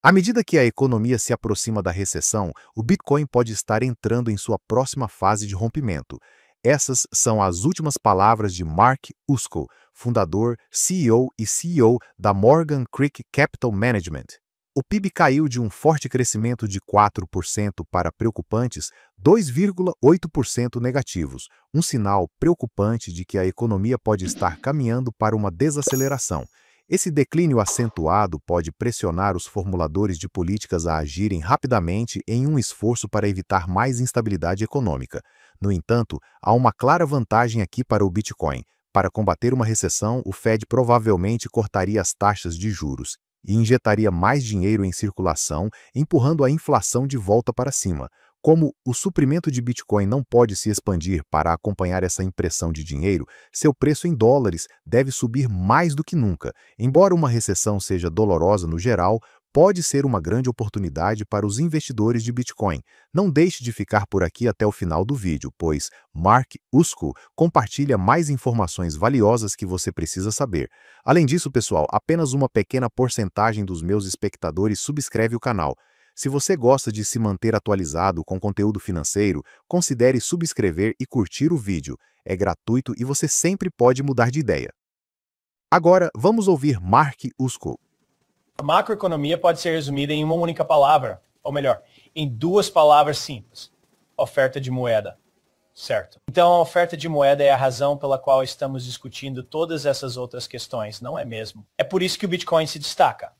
À medida que a economia se aproxima da recessão, o Bitcoin pode estar entrando em sua próxima fase de rompimento. Essas são as últimas palavras de Mark Usko, fundador, CEO e CEO da Morgan Creek Capital Management. O PIB caiu de um forte crescimento de 4% para preocupantes 2,8% negativos, um sinal preocupante de que a economia pode estar caminhando para uma desaceleração. Esse declínio acentuado pode pressionar os formuladores de políticas a agirem rapidamente em um esforço para evitar mais instabilidade econômica. No entanto, há uma clara vantagem aqui para o Bitcoin. Para combater uma recessão, o Fed provavelmente cortaria as taxas de juros e injetaria mais dinheiro em circulação, empurrando a inflação de volta para cima. Como o suprimento de Bitcoin não pode se expandir para acompanhar essa impressão de dinheiro, seu preço em dólares deve subir mais do que nunca. Embora uma recessão seja dolorosa no geral, pode ser uma grande oportunidade para os investidores de Bitcoin. Não deixe de ficar por aqui até o final do vídeo, pois Mark Usko compartilha mais informações valiosas que você precisa saber. Além disso, pessoal, apenas uma pequena porcentagem dos meus espectadores subscreve o canal. Se você gosta de se manter atualizado com conteúdo financeiro, considere subscrever e curtir o vídeo. É gratuito e você sempre pode mudar de ideia. Agora, vamos ouvir Mark Usko. A macroeconomia pode ser resumida em uma única palavra, ou melhor, em duas palavras simples: oferta de moeda. Certo. Então, a oferta de moeda é a razão pela qual estamos discutindo todas essas outras questões, não é mesmo? É por isso que o Bitcoin se destaca.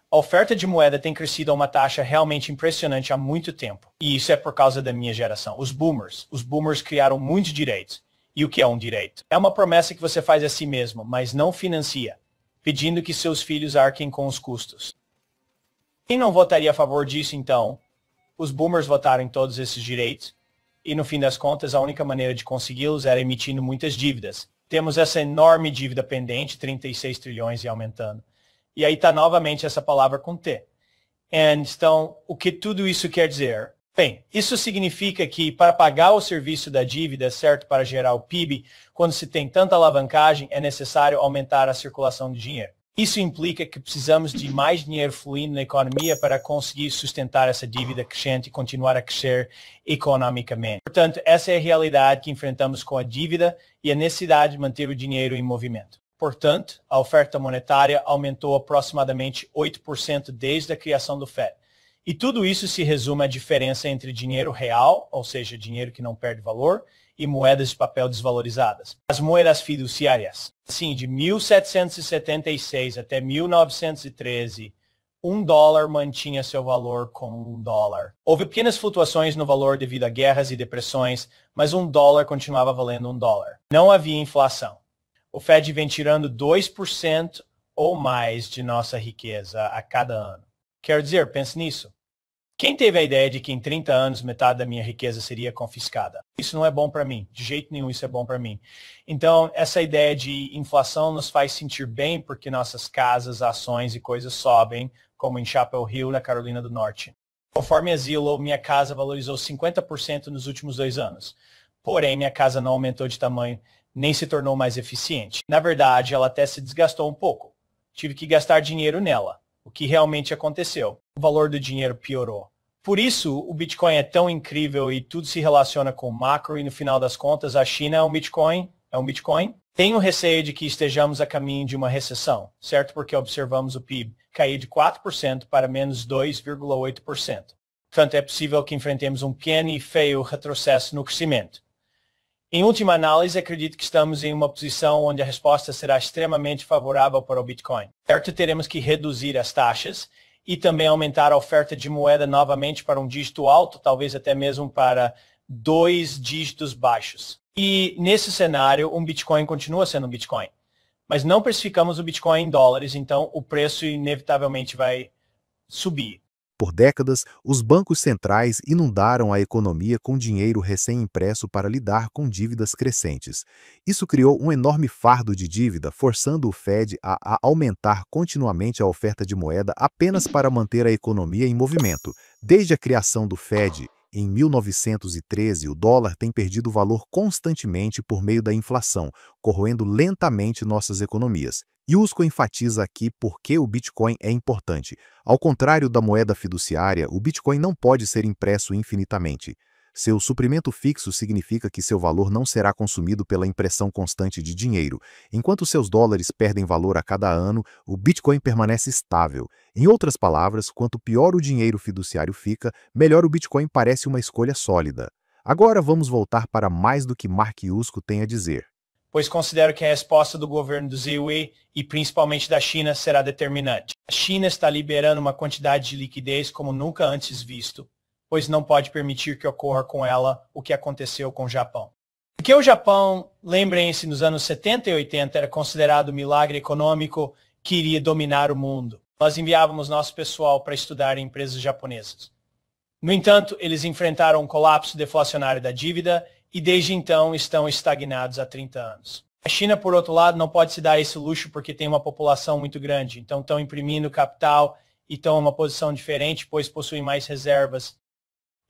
A oferta de moeda tem crescido a uma taxa realmente impressionante há muito tempo. E isso é por causa da minha geração. Os boomers. Os boomers criaram muitos direitos. E o que é um direito? É uma promessa que você faz a si mesmo, mas não financia, pedindo que seus filhos arquem com os custos. Quem não votaria a favor disso, então? Os boomers votaram em todos esses direitos. E no fim das contas, a única maneira de consegui-los era emitindo muitas dívidas. Temos essa enorme dívida pendente, 36 trilhões e aumentando. E aí está novamente essa palavra com T. Então, o que tudo isso quer dizer? Bem, isso significa que para pagar o serviço da dívida, certo, para gerar o PIB, quando se tem tanta alavancagem, é necessário aumentar a circulação de dinheiro. Isso implica que precisamos de mais dinheiro fluindo na economia para conseguir sustentar essa dívida crescente e continuar a crescer economicamente. Portanto, essa é a realidade que enfrentamos com a dívida e a necessidade de manter o dinheiro em movimento. Portanto, a oferta monetária aumentou aproximadamente 8% desde a criação do Fed. E tudo isso se resume à diferença entre dinheiro real, ou seja, dinheiro que não perde valor, e moedas de papel desvalorizadas. As moedas fiduciárias. Sim, de 1776 até 1913, $1 mantinha seu valor como $1. Houve pequenas flutuações no valor devido a guerras e depressões, mas $1 continuava valendo $1. Não havia inflação. O Fed vem tirando 2% ou mais de nossa riqueza a cada ano. Quero dizer, pense nisso. Quem teve a ideia de que em 30 anos metade da minha riqueza seria confiscada? Isso não é bom para mim. De jeito nenhum isso é bom para mim. Então, essa ideia de inflação nos faz sentir bem porque nossas casas, ações e coisas sobem, como em Chapel Hill, na Carolina do Norte. Conforme a Zillow, minha casa valorizou 50% nos últimos 2 anos. Porém, minha casa não aumentou de tamanho, nem se tornou mais eficiente. Na verdade, ela até se desgastou um pouco. Tive que gastar dinheiro nela, o que realmente aconteceu. O valor do dinheiro piorou. Por isso, o Bitcoin é tão incrível e tudo se relaciona com o macro e no final das contas, a China é um Bitcoin? Tenho receio de que estejamos a caminho de uma recessão, certo? Porque observamos o PIB cair de 4% para menos 2,8%. Portanto, é possível que enfrentemos um pequeno e feio retrocesso no crescimento. Em última análise, acredito que estamos em uma posição onde a resposta será extremamente favorável para o Bitcoin. Certo, teremos que reduzir as taxas e também aumentar a oferta de moeda novamente para um dígito alto, talvez até mesmo para 2 dígitos baixos. E nesse cenário, um Bitcoin continua sendo um Bitcoin. Mas não precificamos o Bitcoin em dólares, então o preço inevitavelmente vai subir. Por décadas, os bancos centrais inundaram a economia com dinheiro recém-impresso para lidar com dívidas crescentes. Isso criou um enorme fardo de dívida, forçando o Fed a aumentar continuamente a oferta de moeda apenas para manter a economia em movimento. Desde a criação do Fed, em 1913, o dólar tem perdido valor constantemente por meio da inflação, corroendo lentamente nossas economias. E Usco enfatiza aqui por que o Bitcoin é importante. Ao contrário da moeda fiduciária, o Bitcoin não pode ser impresso infinitamente. Seu suprimento fixo significa que seu valor não será consumido pela impressão constante de dinheiro. Enquanto seus dólares perdem valor a cada ano, o Bitcoin permanece estável. Em outras palavras, quanto pior o dinheiro fiduciário fica, melhor o Bitcoin parece uma escolha sólida. Agora vamos voltar para mais do que Mark Yusko tem a dizer. Pois considero que a resposta do governo do ZWE e principalmente da China será determinante. A China está liberando uma quantidade de liquidez como nunca antes visto, pois não pode permitir que ocorra com ela o que aconteceu com o Japão. Porque o Japão, lembrem-se, nos anos 70 e 80 era considerado um milagre econômico que iria dominar o mundo. Nós enviávamos nosso pessoal para estudar em empresas japonesas. No entanto, eles enfrentaram um colapso deflacionário da dívida e desde então estão estagnados há 30 anos. A China, por outro lado, não pode se dar esse luxo porque tem uma população muito grande, então estão imprimindo capital e estão em uma posição diferente, pois possuem mais reservas.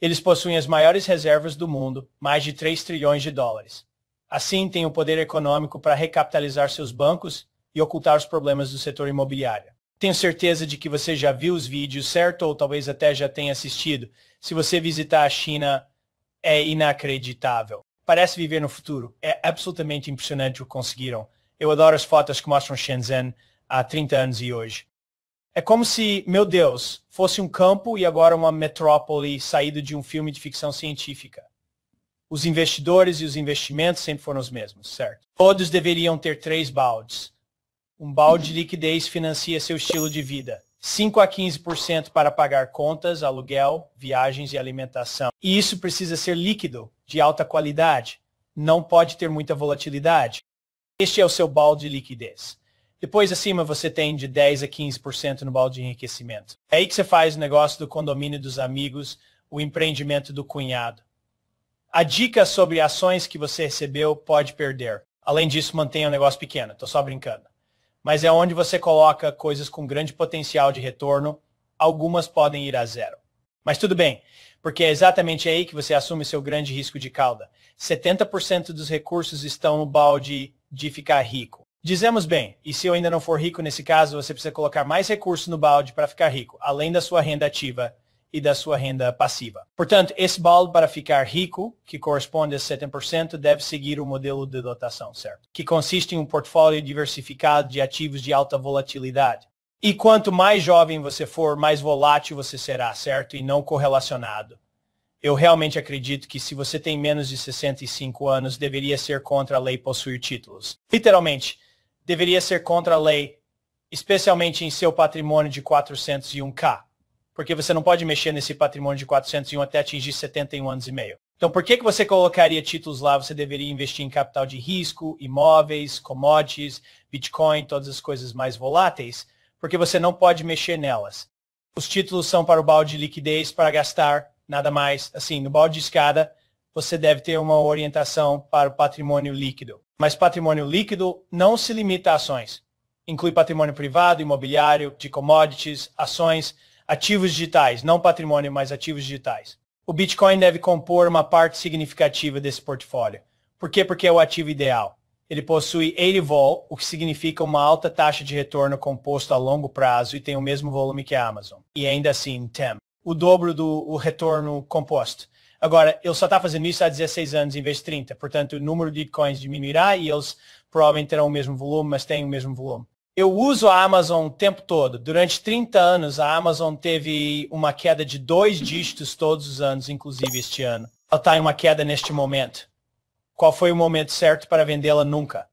Eles possuem as maiores reservas do mundo, mais de 3 trilhões de dólares. Assim, têm o poder econômico para recapitalizar seus bancos e ocultar os problemas do setor imobiliário. Tenho certeza de que você já viu os vídeos, certo? Ou talvez até já tenha assistido. Se você visitar a China, é inacreditável. Parece viver no futuro. É absolutamente impressionante o que conseguiram. Eu adoro as fotos que mostram Shenzhen há 30 anos e hoje. É como se, meu Deus, fosse um campo e agora uma metrópole saído de um filme de ficção científica. Os investidores e os investimentos sempre foram os mesmos, certo? Todos deveriam ter 3 baldes. Um balde de liquidez financia seu estilo de vida. 5 a 15% para pagar contas, aluguel, viagens e alimentação. E isso precisa ser líquido, de alta qualidade. Não pode ter muita volatilidade. Este é o seu balde de liquidez. Depois, acima, você tem de 10 a 15% no balde de enriquecimento. É aí que você faz o negócio do condomínio dos amigos, o empreendimento do cunhado. A dica sobre ações que você recebeu pode perder. Além disso, mantenha o negócio pequeno. Estou só brincando. Mas é onde você coloca coisas com grande potencial de retorno. Algumas podem ir a zero. Mas tudo bem, porque é exatamente aí que você assume seu grande risco de cauda. 70% dos recursos estão no balde de ficar rico. Dizemos bem, e se eu ainda não for rico nesse caso, você precisa colocar mais recursos no balde para ficar rico, além da sua renda ativa e da sua renda passiva. Portanto, esse balde para ficar rico, que corresponde a 70%, deve seguir o modelo de dotação, certo? Que consiste em um portfólio diversificado de ativos de alta volatilidade. E quanto mais jovem você for, mais volátil você será, certo? E não correlacionado. Eu realmente acredito que se você tem menos de 65 anos, deveria ser contra a lei possuir títulos. Literalmente, deveria ser contra a lei, especialmente em seu patrimônio de 401k. Porque você não pode mexer nesse patrimônio de 401 até atingir 71 anos e meio. Então, por que você colocaria títulos lá? Você deveria investir em capital de risco, imóveis, commodities, Bitcoin, todas as coisas mais voláteis, porque você não pode mexer nelas. Os títulos são para o balde de liquidez, para gastar, nada mais. Assim, no balde de escada, você deve ter uma orientação para o patrimônio líquido. Mas patrimônio líquido não se limita a ações. Inclui patrimônio privado, imobiliário, de commodities, ações, ativos digitais, não patrimônio, mas ativos digitais. O Bitcoin deve compor uma parte significativa desse portfólio. Por quê? Porque é o ativo ideal. Ele possui 80 vol, o que significa uma alta taxa de retorno composto a longo prazo e tem o mesmo volume que a Amazon. E ainda assim, TEM, o dobro do retorno composto. Agora, ele só está fazendo isso há 16 anos em vez de 30. Portanto, o número de bitcoins diminuirá e eles provavelmente terão o mesmo volume, mas têm o mesmo volume. Eu uso a Amazon o tempo todo. Durante 30 anos, a Amazon teve uma queda de 2 dígitos todos os anos, inclusive este ano. Ela está em uma queda neste momento. Qual foi o momento certo para vendê-la? Nunca.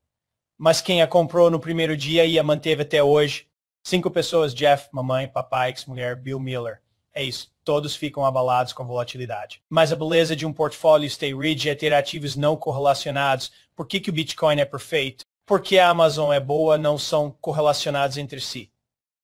Mas quem a comprou no primeiro dia e a manteve até hoje? 5 pessoas: Jeff, mamãe, papai, ex-mulher, Bill Miller. É isso. Todos ficam abalados com volatilidade. Mas a beleza de um portfólio Stay Rich é ter ativos não correlacionados. Por que o Bitcoin é perfeito? Porque a Amazon é boa, não são correlacionados entre si.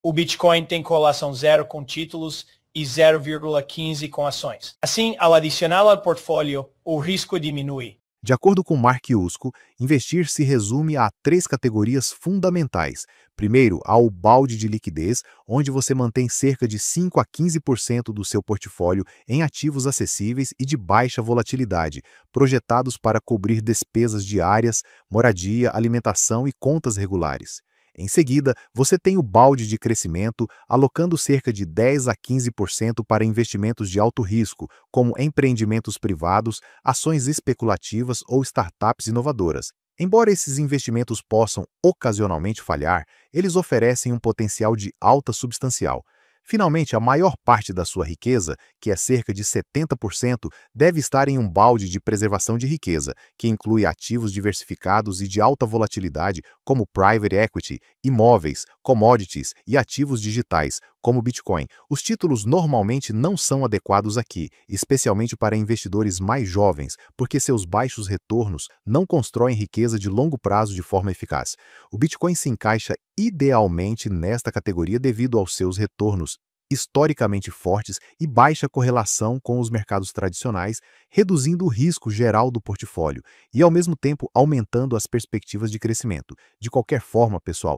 O Bitcoin tem correlação 0 com títulos e 0,15 com ações. Assim, ao adicioná-lo ao portfólio, o risco diminui. De acordo com Mark Yusko, investir se resume a 3 categorias fundamentais. Primeiro, há o balde de liquidez, onde você mantém cerca de 5 a 15% do seu portfólio em ativos acessíveis e de baixa volatilidade, projetados para cobrir despesas diárias, moradia, alimentação e contas regulares. Em seguida, você tem o balde de crescimento, alocando cerca de 10 a 15% para investimentos de alto risco, como empreendimentos privados, ações especulativas ou startups inovadoras. Embora esses investimentos possam ocasionalmente falhar, eles oferecem um potencial de alta substancial. Finalmente, a maior parte da sua riqueza, que é cerca de 70%, deve estar em um balde de preservação de riqueza, que inclui ativos diversificados e de alta volatilidade, como private equity, imóveis, commodities e ativos digitais, como Bitcoin. Os títulos normalmente não são adequados aqui, especialmente para investidores mais jovens, porque seus baixos retornos não constroem riqueza de longo prazo de forma eficaz. O Bitcoin se encaixa idealmente nesta categoria devido aos seus retornos historicamente fortes e baixa correlação com os mercados tradicionais, reduzindo o risco geral do portfólio e, ao mesmo tempo, aumentando as perspectivas de crescimento. De qualquer forma, pessoal,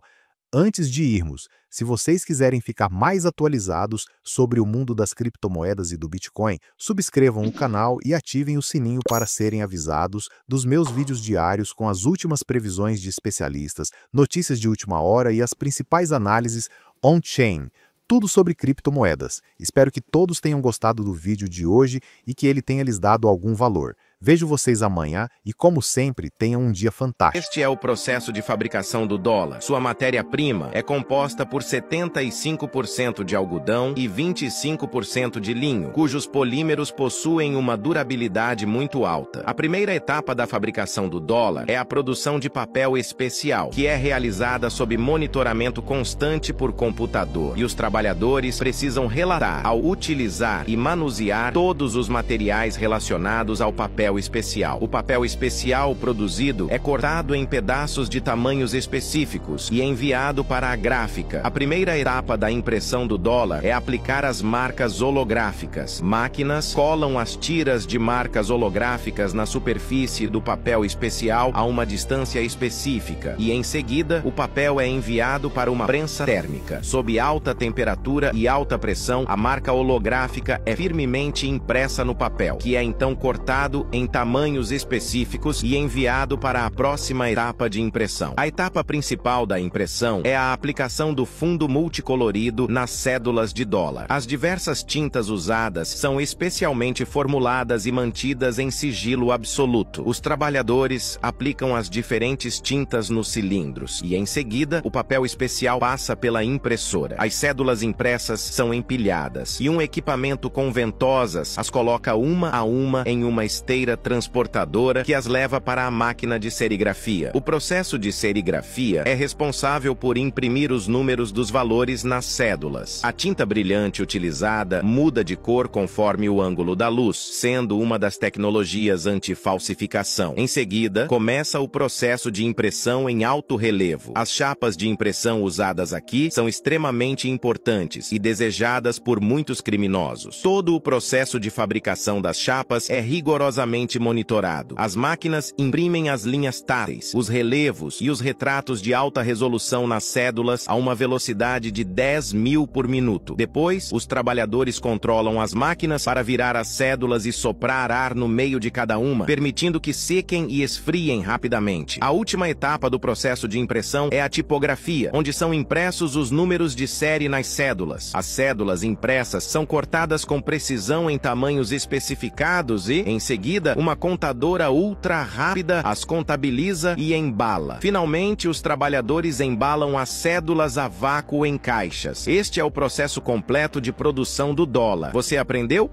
antes de irmos, se vocês quiserem ficar mais atualizados sobre o mundo das criptomoedas e do Bitcoin, subscrevam o canal e ativem o sininho para serem avisados dos meus vídeos diários com as últimas previsões de especialistas, notícias de última hora e as principais análises on-chain. Tudo sobre criptomoedas. Espero que todos tenham gostado do vídeo de hoje e que ele tenha lhes dado algum valor. Vejo vocês amanhã e, como sempre, tenham um dia fantástico. Este é o processo de fabricação do dólar. Sua matéria-prima é composta por 75% de algodão e 25% de linho, cujos polímeros possuem uma durabilidade muito alta. A primeira etapa da fabricação do dólar é a produção de papel especial, que é realizada sob monitoramento constante por computador, e os trabalhadores precisam relatar ao utilizar e manusear todos os materiais relacionados ao papel especial. O papel especial produzido é cortado em pedaços de tamanhos específicos e enviado para a gráfica. A primeira etapa da impressão do dólar é aplicar as marcas holográficas. Máquinas colam as tiras de marcas holográficas na superfície do papel especial a uma distância específica e, em seguida, o papel é enviado para uma prensa térmica. Sob alta temperatura e alta pressão, a marca holográfica é firmemente impressa no papel, que é então cortado em tamanhos específicos e enviado para a próxima etapa de impressão. A etapa principal da impressão é a aplicação do fundo multicolorido nas cédulas de dólar. As diversas tintas usadas são especialmente formuladas e mantidas em sigilo absoluto. Os trabalhadores aplicam as diferentes tintas nos cilindros e, em seguida, o papel especial passa pela impressora. As cédulas impressas são empilhadas e um equipamento com ventosas as coloca uma a uma em uma esteira transportadora que as leva para a máquina de serigrafia. O processo de serigrafia é responsável por imprimir os números dos valores nas cédulas. A tinta brilhante utilizada muda de cor conforme o ângulo da luz, sendo uma das tecnologias anti-falsificação. Em seguida, começa o processo de impressão em alto relevo. As chapas de impressão usadas aqui são extremamente importantes e desejadas por muitos criminosos. Todo o processo de fabricação das chapas é rigorosamente monitorado. As máquinas imprimem as linhas táteis, os relevos e os retratos de alta resolução nas cédulas a uma velocidade de 10.000 por minuto. Depois, os trabalhadores controlam as máquinas para virar as cédulas e soprar ar no meio de cada uma, permitindo que sequem e esfriem rapidamente. A última etapa do processo de impressão é a tipografia, onde são impressos os números de série nas cédulas. As cédulas impressas são cortadas com precisão em tamanhos especificados e, em seguida, uma contadora ultra rápida as contabiliza e embala. Finalmente, os trabalhadores embalam as cédulas a vácuo em caixas. Este é o processo completo de produção do dólar. Você aprendeu?